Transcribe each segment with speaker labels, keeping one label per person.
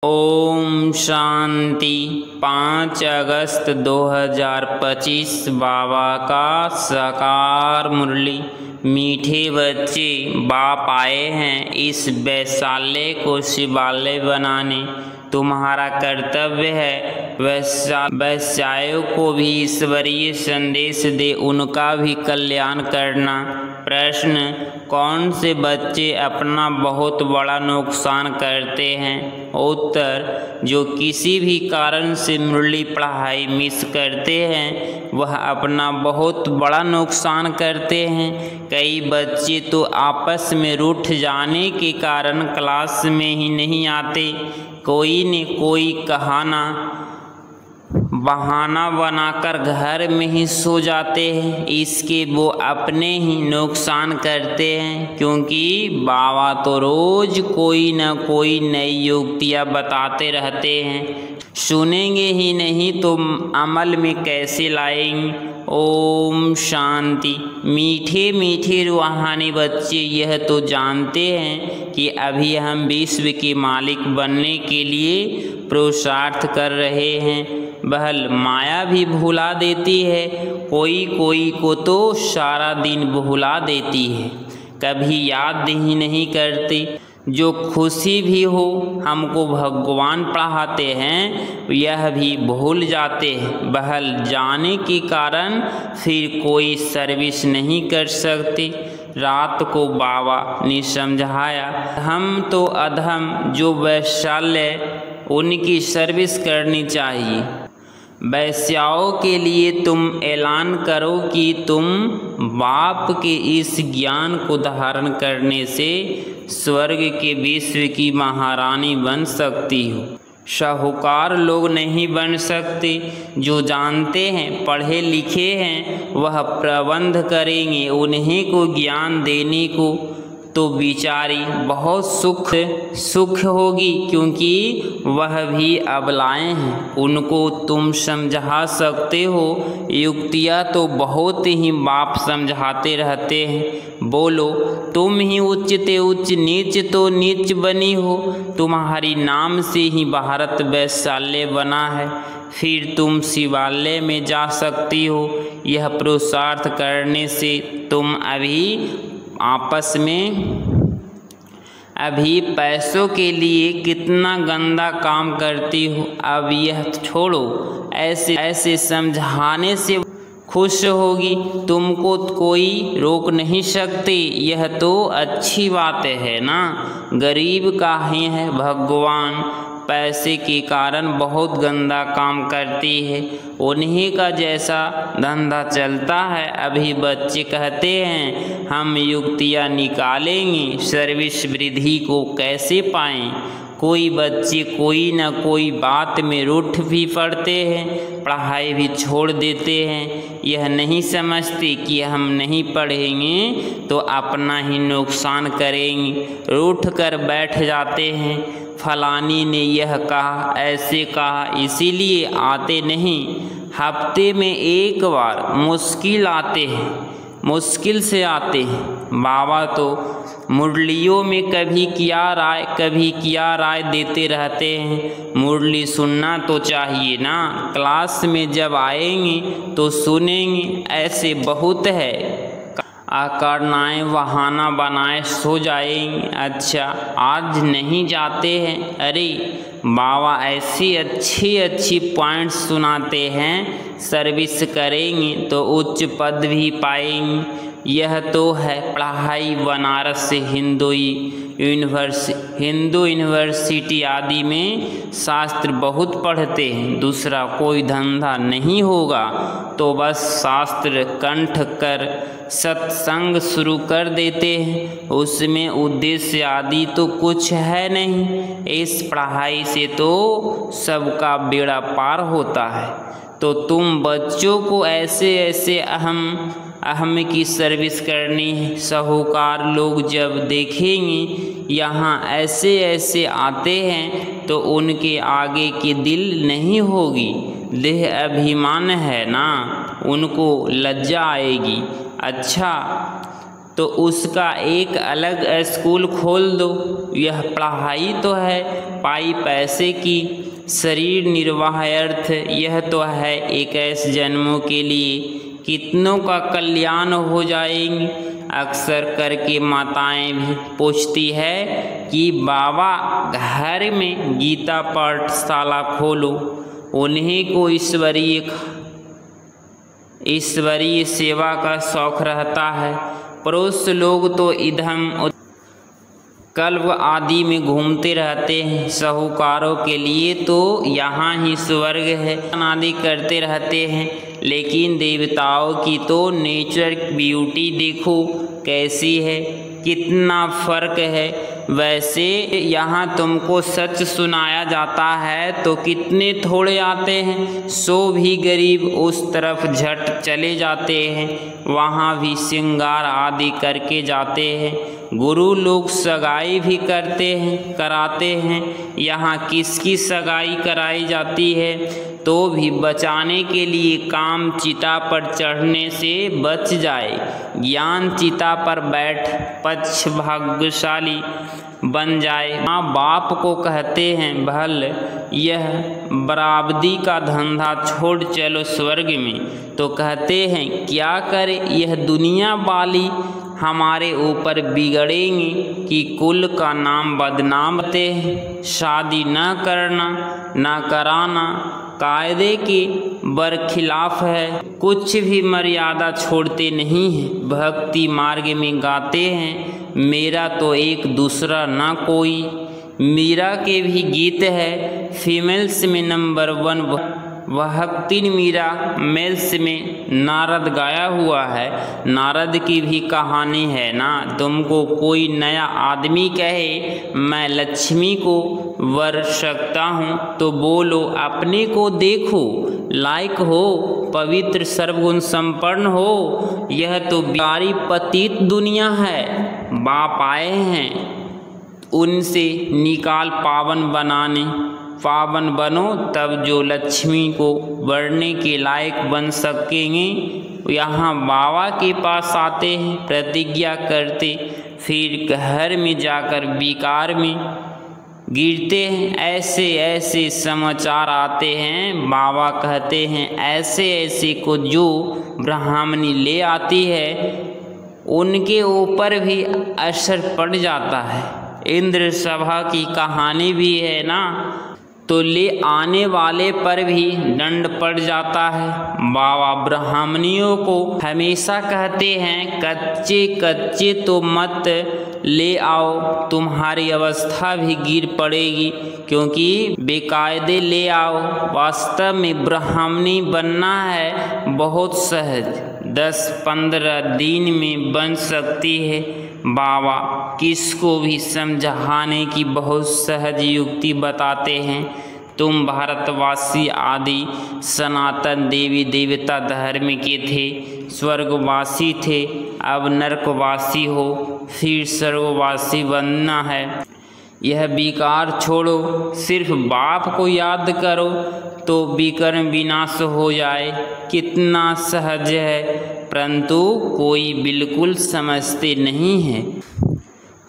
Speaker 1: ओम शांति। 5 अगस्त 2025 बाबा का साकार मुरली। मीठे बच्चे, बाप आए हैं इस वैशाल्य को शिवालय बनाने। तुम्हारा कर्तव्य है वैश्यायों को भी ईश्वरीय संदेश दे, उनका भी कल्याण करना। प्रश्न: कौन से बच्चे अपना बहुत बड़ा नुकसान करते हैं? उत्तर: जो किसी भी कारण से मुरली पढ़ाई मिस करते हैं वह अपना बहुत बड़ा नुकसान करते हैं। कई बच्चे तो आपस में रूठ जाने के कारण क्लास में ही नहीं आते, कोई न कोई बहाना बनाकर घर में ही सो जाते हैं। इसके वो अपने ही नुकसान करते हैं, क्योंकि बाबा तो रोज कोई न कोई नई युक्तियाँ बताते रहते हैं। सुनेंगे ही नहीं तो अमल में कैसे लाएंगे? ओम शांति। मीठे मीठे रूहानी बच्चे, यह तो जानते हैं कि अभी हम विश्व के मालिक बनने के लिए पुरुषार्थ कर रहे हैं। बहल माया भी भुला देती है, कोई कोई को तो सारा दिन भुला देती है, कभी याद ही नहीं करती। जो खुशी भी हो हमको भगवान पढ़ाते हैं यह भी भूल जाते हैं। बहल जाने के कारण फिर कोई सर्विस नहीं कर सकते। रात को बाबा ने समझाया, हम तो अधम जो वैशाल्य उनकी सर्विस करनी चाहिए। वैश्याओं के लिए तुम ऐलान करो कि तुम बाप के इस ज्ञान को धारण करने से स्वर्ग के विश्व की महारानी बन सकती हो। साहूकार लोग नहीं बन सकते। जो जानते हैं, पढ़े लिखे हैं, वह प्रबंध करेंगे। उन्हीं को ज्ञान देने को तो बिचारी बहुत सुख होगी, क्योंकि वह भी अबलाएं हैं। उनको तुम समझा सकते हो। युक्तियाँ तो बहुत ही बाप समझाते रहते हैं। बोलो, तुम ही उच्च ते उच्च, नीच तो नीच बनी हो। तुम्हारी नाम से ही भारत वैशाल्य बना है, फिर तुम शिवालय में जा सकती हो। यह पुरुषार्थ करने से तुम अभी पैसों के लिए कितना गंदा काम करती हो। अब यह छोड़ो, ऐसे समझाने से खुश होगी, तुमको कोई रोक नहीं सकते। यह तो अच्छी बात है ना। गरीब काहे है भगवान पैसे के कारण बहुत गंदा काम करती है, उन्हीं का जैसा धंधा चलता है। अभी बच्चे कहते हैं हम युक्तियाँ निकालेंगे, सर्विस वृद्धि को कैसे पाएं। कोई बच्चे कोई न कोई बात में रूठ भी पड़ते हैं, पढ़ाई भी छोड़ देते हैं। यह नहीं समझते कि हम नहीं पढ़ेंगे तो अपना ही नुकसान करेंगे, रूठ कर बैठ जाते हैं। फलानी ने यह कहा, ऐसे कहा, इसीलिए आते नहीं। हफ्ते में एक बार मुश्किल से आते हैं। बाबा तो मुरलियों में कभी क्या राय देते रहते हैं। मुरली सुनना तो चाहिए ना। क्लास में जब आएंगे तो सुनेंगे। ऐसे बहुत है, अकरनाएँ बहाना बनाए सो जाएंगे। अच्छा, आज नहीं जाते हैं? अरे बाबा ऐसी अच्छी पॉइंट्स सुनाते हैं, सर्विस करेंगे तो उच्च पद भी पाएंगे। यह तो है पढ़ाई। बनारस हिंदू यूनिवर्सिटी आदि में शास्त्र बहुत पढ़ते हैं। दूसरा कोई धंधा नहीं होगा तो बस शास्त्र कंठ कर सत्संग शुरू कर देते हैं। उसमें उद्देश्य आदि तो कुछ है नहीं। इस पढ़ाई से तो सबका बेड़ा पार होता है। तो तुम बच्चों को ऐसे अहम की सर्विस करनी है। साहूकार लोग जब देखेंगे यहाँ ऐसे आते हैं तो उनके आगे की दिल नहीं होगी। देह अभिमान है ना, उनको लज्जा आएगी। अच्छा, तो उसका एक अलग स्कूल खोल दो। यह पढ़ाई तो है पाई पैसे की, शरीर निर्वाह अर्थ यह तो है 21 जन्मों के लिए, कितनों का कल्याण हो जाएंगे। अक्सर करके माताएं भी पूछती है कि बाबा घर में गीता पाठशाला खोलो, उन्हीं को ईश्वरीय सेवा का शौक रहता है। पुरुष लोग तो इधम कल्प आदि में घूमते रहते हैं, साहूकारों के लिए तो यहाँ ही स्वर्ग है, आदि करते रहते हैं। लेकिन देवताओं की तो नेचर ब्यूटी देखो कैसी है, कितना फर्क है। वैसे यहाँ तुमको सच सुनाया जाता है तो कितने थोड़े आते हैं, सो भी गरीब उस तरफ झट चले जाते हैं, वहाँ भी श्रृंगार आदि करके जाते हैं। गुरु लोग सगाई भी कराते हैं। यहाँ किसकी सगाई कराई जाती है तो भी बचाने के लिए काम चिता पर चढ़ने से बच जाए। ज्ञान चिता पर बैठ पक्ष भाग्यशाली बन जाए। माँ बाप को कहते हैं भल यह बराबदी का धंधा छोड़ चलो स्वर्ग में, तो कहते हैं क्या करे, यह दुनिया वाली हमारे ऊपर बिगड़ेंगे कि कुल का नाम बदनाम करते हैं। शादी न करना न कराना कायदे के बरखिलाफ है, कुछ भी मर्यादा छोड़ते नहीं हैं। भक्ति मार्ग में गाते हैं मेरा तो एक दूसरा ना कोई। मीरा के भी गीत है, फीमेल्स में नंबर 1 भक्ति मीरा, मेल्स में नारद गाया हुआ है। नारद की भी कहानी है ना। तुमको कोई नया आदमी कहे मैं लक्ष्मी को वर सकता हूँ तो बोलो अपने को देखो, लायक हो, पवित्र सर्वगुण संपन्न हो। यह तो बिगाड़ी पतित दुनिया है, बाप आए हैं उनसे निकाल पावन बनाने। पावन बनो तब जो लक्ष्मी को बढ़ने के लायक बन सकेंगे। यहाँ बाबा के पास आते हैं, प्रतिज्ञा करते, फिर घर में जाकर विकार में गिरते हैं। ऐसे ऐसे समाचार आते हैं, बाबा कहते हैं ऐसे ऐसे को जो ब्राह्मणी ले आती है उनके ऊपर भी असर पड़ जाता है। इंद्र सभा की कहानी भी है ना, तो ले आने वाले पर भी दंड पड़ जाता है। बाबा ब्राह्मणियों को हमेशा कहते हैं कच्चे कच्चे तो मत ले आओ, तुम्हारी अवस्था भी गिर पड़ेगी, क्योंकि बेकायदे ले आओ। वास्तव में ब्राह्मणी बनना है बहुत सहज, 10-15 दिन में बन सकती है। बाबा किसको भी समझाने की बहुत सहज युक्ति बताते हैं। तुम भारतवासी आदि सनातन देवी देवता धर्म के थे, स्वर्गवासी थे, अब नरकवासी हो, फिर स्वर्गवासी बनना है। यह विकार छोड़ो, सिर्फ बाप को याद करो तो विकर्म विनाश हो जाए। कितना सहज है, परंतु कोई बिल्कुल समझते नहीं है।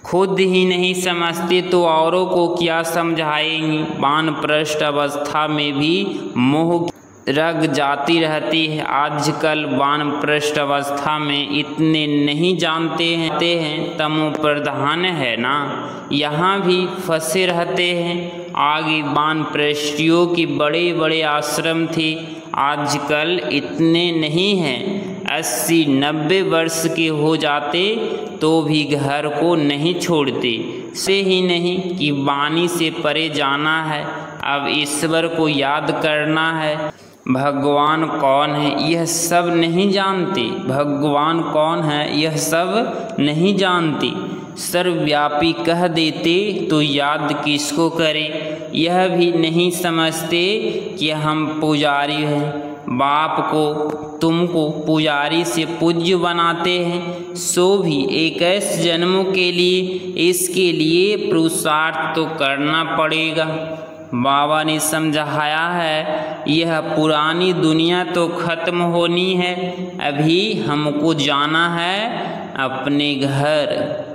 Speaker 1: खुद ही नहीं समझते तो औरों को क्या समझाएंगे। वानप्रस्थ अवस्था में भी मोह रग जाती रहती है। आजकल वानप्रस्थ अवस्था में इतने नहीं जानते हैं, तमो प्रधान है ना, यहाँ भी फंसे रहते हैं। आगे वानप्रस्थियों की बड़े बड़े आश्रम थे, आजकल इतने नहीं हैं। 80-90 वर्ष के हो जाते तो भी घर को नहीं छोड़ते। से ही नहीं कि वाणी से परे जाना है, अब ईश्वर को याद करना है। भगवान कौन है यह सब नहीं जानते, भगवान कौन है यह सब नहीं जानते। सर्वव्यापी कह देते तो याद किसको करें, यह भी नहीं समझते कि हम पुजारी हैं। बाप को तुमको पुजारी से पूज्य बनाते हैं, सो भी 21 जन्मों के लिए इसके लिए पुरुषार्थ तो करना पड़ेगा। बाबा ने समझाया है यह पुरानी दुनिया तो खत्म होनी है, अभी हमको जाना है अपने घर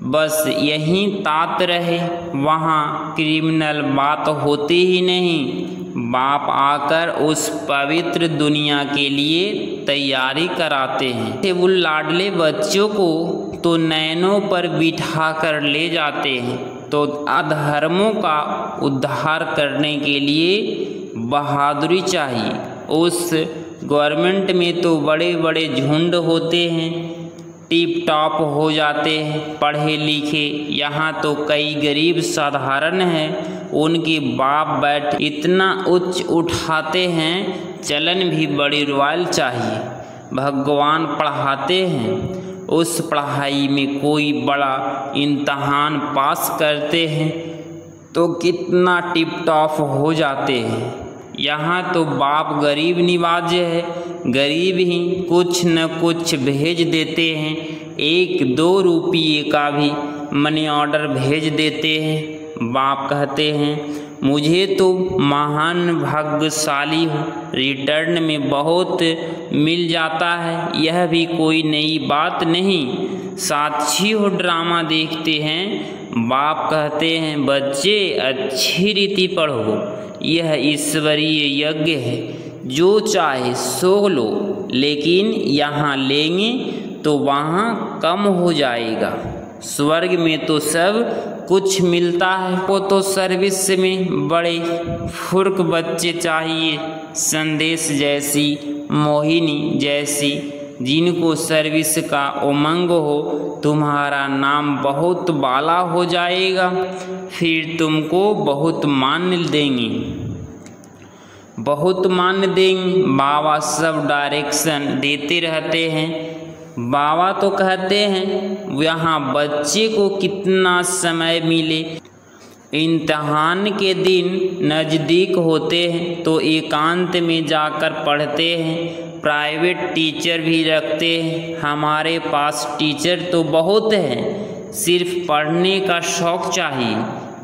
Speaker 1: बस यहीं तात रहे, वहाँ क्रिमिनल बात होती ही नहीं। बाप आकर उस पवित्र दुनिया के लिए तैयारी कराते हैं। वो लाडले बच्चों को तो नैनों पर बिठा कर ले जाते हैं, तो अधर्मों का उद्धार करने के लिए बहादुरी चाहिए। उस गवर्नमेंट में तो बड़े बड़े झुंड होते हैं, टिप टॉप हो जाते हैं पढ़े लिखे। यहाँ तो कई गरीब साधारण हैं, उनके बाप बैठ इतना उच्च उठाते हैं, चलन भी बड़ी रॉयल चाहिए। भगवान पढ़ाते हैं, उस पढ़ाई में कोई बड़ा इम्तहान पास करते हैं तो कितना टिप टॉप हो जाते हैं। यहाँ तो बाप गरीब निवाज है, गरीब ही कुछ न कुछ भेज देते हैं, 1-2 रुपये का भी मनी ऑर्डर भेज देते हैं। बाप कहते हैं मुझे तो महान भाग्यशाली हूँ, रिटर्न में बहुत मिल जाता है, यह भी कोई नई बात नहीं। साक्षी हो ड्रामा देखते हैं। बाप कहते हैं बच्चे अच्छी रीति पढ़ो, यह ईश्वरीय यज्ञ है, जो चाहे सो लो, लेकिन यहाँ लेंगे तो वहाँ कम हो जाएगा। स्वर्ग में तो सब कुछ मिलता है। वो तो सर्विस में बड़े फुर्क बच्चे चाहिए, संदेश जैसी, मोहिनी जैसी, जिनको सर्विस का उमंग हो। तुम्हारा नाम बहुत बाला हो जाएगा, फिर तुमको बहुत मान देंगे, बहुत मान देंगे। बाबा सब डायरेक्शन देते रहते हैं। बाबा तो कहते हैं यहाँ बच्चे को कितना समय मिले। इम्तहान के दिन नज़दीक होते हैं तो एकांत में जाकर पढ़ते हैं। प्राइवेट टीचर भी रखते हैं। हमारे पास टीचर तो बहुत हैं, सिर्फ पढ़ने का शौक़ चाहिए।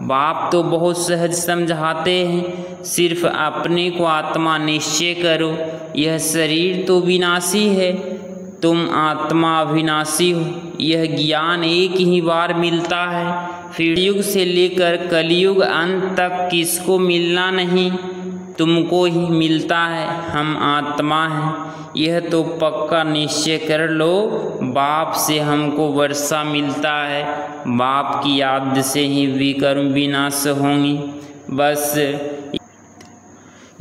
Speaker 1: बाप तो बहुत सहज समझाते हैं, सिर्फ अपने को आत्मा निश्चय करो। यह शरीर तो विनाशी है, तुम आत्मा अविनाशी हो। यह ज्ञान एक ही बार मिलता है, फिर युग से लेकर कलयुग अंत तक किसको मिलना नहीं, तुमको ही मिलता है। हम आत्मा हैं, यह तो पक्का निश्चय कर लो। बाप से हमको वर्षा मिलता है, बाप की याद से ही विकर्म विनाश होंगी। बस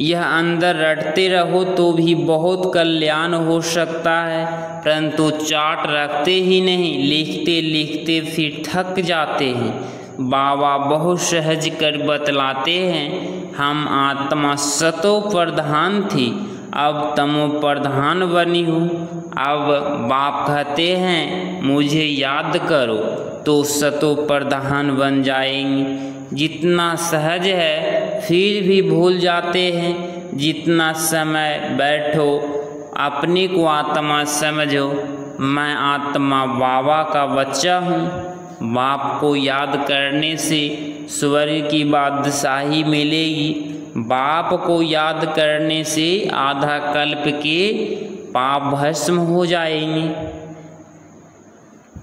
Speaker 1: यह अंदर रटते रहो तो भी बहुत कल्याण हो सकता है, परंतु चार्ट रखते ही नहीं, लिखते लिखते फिर थक जाते हैं। बाबा बहुत सहज कर बतलाते हैं, हम आत्मा सतो प्रधान थी, अब तमो प्रधान बनी हूँ। अब बाप कहते हैं मुझे याद करो तो सतो प्रधान बन जाएंगे। जितना सहज है फिर भी भूल जाते हैं। जितना समय बैठो अपने को आत्मा समझो, मैं आत्मा बाबा का बच्चा हूँ। बाप को याद करने से स्वर्ग की बादशाही मिलेगी। बाप को याद करने से आधा कल्प के पाप भस्म हो जाएंगे।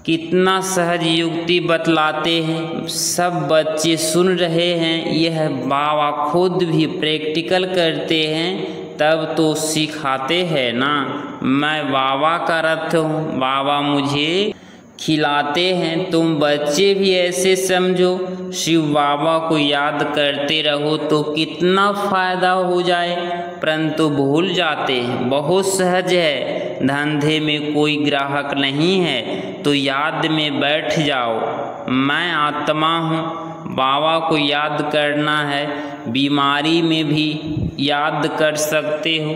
Speaker 1: कितना सहज युक्ति बतलाते हैं, सब बच्चे सुन रहे हैं। यह बाबा खुद भी प्रैक्टिकल करते हैं, तब तो सिखाते हैं ना। मैं बाबा का रथ हूँ, बाबा मुझे खिलाते हैं। तुम बच्चे भी ऐसे समझो, शिव बाबा को याद करते रहो तो कितना फ़ायदा हो जाए, परंतु भूल जाते हैं। बहुत सहज है, धंधे में कोई ग्राहक नहीं है तो याद में बैठ जाओ, मैं आत्मा हूँ। बाबा को याद करना है, बीमारी में भी याद कर सकते हो।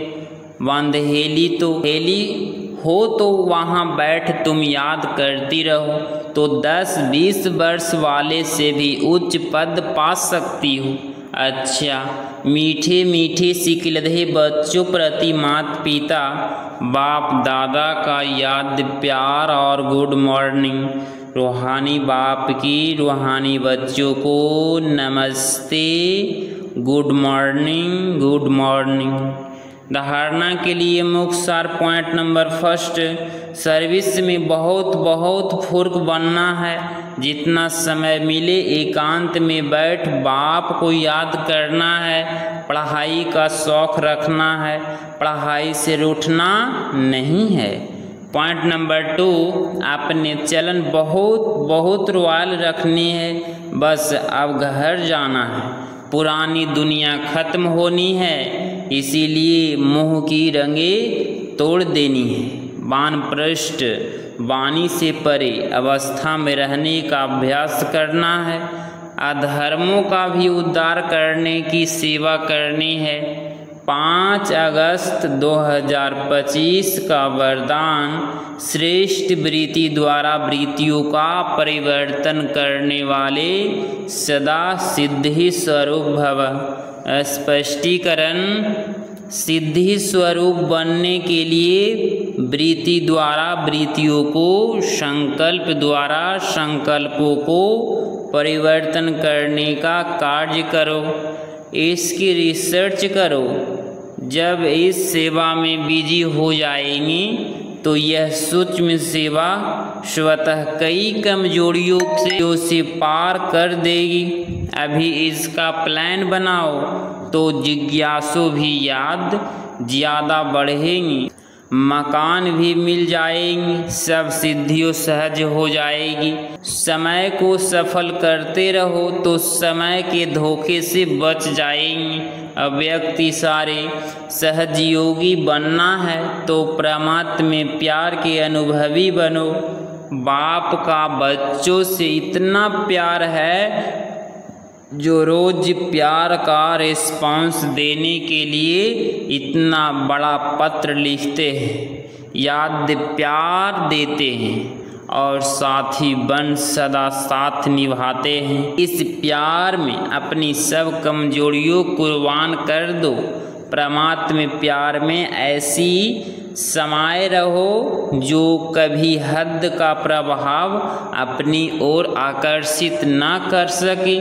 Speaker 1: बंदहेली तो हेली हो तो वहाँ बैठ तुम याद करती रहो तो 10-20 वर्ष वाले से भी उच्च पद पा सकती हो। अच्छा, मीठे मीठे सिकलधे बच्चों प्रति माता पिता बाप दादा का याद प्यार और गुड मॉर्निंग। रूहानी बाप की रूहानी बच्चों को नमस्ते, गुड मॉर्निंग, गुड मॉर्निंग। धारणा के लिए मुख्य सार पॉइंट नंबर फर्स्ट, सर्विस में बहुत फुर्क बनना है। जितना समय मिले एकांत में बैठ बाप को याद करना है। पढ़ाई का शौक़ रखना है, पढ़ाई से रूठना नहीं है। पॉइंट नंबर 2, अपने चलन बहुत रॉयल रखनी है। बस अब घर जाना है, पुरानी दुनिया खत्म होनी है, इसीलिए मुँह की रंगे तोड़ देनी है। वानप्रस्थ, वाणी से परे अवस्था में रहने का अभ्यास करना है। अधर्मों का भी उद्धार करने की सेवा करनी है। 5 अगस्त 2025 का वरदान, श्रेष्ठ वृत्ति द्वारा वृत्तियों का परिवर्तन करने वाले सदा सिद्धि स्वरूप भव। स्पष्टीकरण, सिद्धि स्वरूप बनने के लिए वृत्ति द्वारा वृत्तियों को, संकल्प द्वारा संकल्पों को परिवर्तन करने का कार्य करो। इसकी रिसर्च करो। जब इस सेवा में बिजी हो जाएंगी तो यह सूक्ष्म सेवा स्वतः कई कमजोरियों से पार कर देगी। अभी इसका प्लान बनाओ तो जिज्ञासु भी याद ज़्यादा बढ़ेंगी, मकान भी मिल जाएंगी, सब सिद्धियों सहज हो जाएगी। समय को सफल करते रहो तो समय के धोखे से बच जाएंगी। अब व्यक्ति सारे सहजयोगी बनना है तो परमात्मा में प्यार के अनुभवी बनो। बाप का बच्चों से इतना प्यार है जो रोज प्यार का रिस्पांस देने के लिए इतना बड़ा पत्र लिखते हैं, याद प्यार देते हैं और साथी बन सदा साथ निभाते हैं। इस प्यार में अपनी सब कमजोरियों कुर्बान कर दो। परमात्मा प्यार में ऐसी समाये रहो जो कभी हद का प्रभाव अपनी ओर आकर्षित ना कर सके।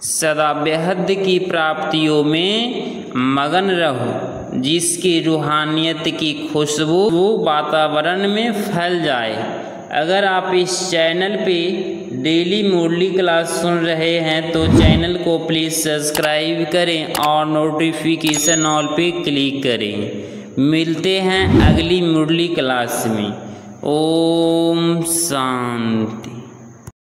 Speaker 1: सदा बेहद की प्राप्तियों में मगन रहो, जिसकी रूहानियत की खुशबू वातावरण में फैल जाए। अगर आप इस चैनल पे डेली मुरली क्लास सुन रहे हैं तो चैनल को प्लीज़ सब्सक्राइब करें और नोटिफिकेशन ऑल पे क्लिक करें। मिलते हैं अगली मुरली क्लास में। ओम शांति।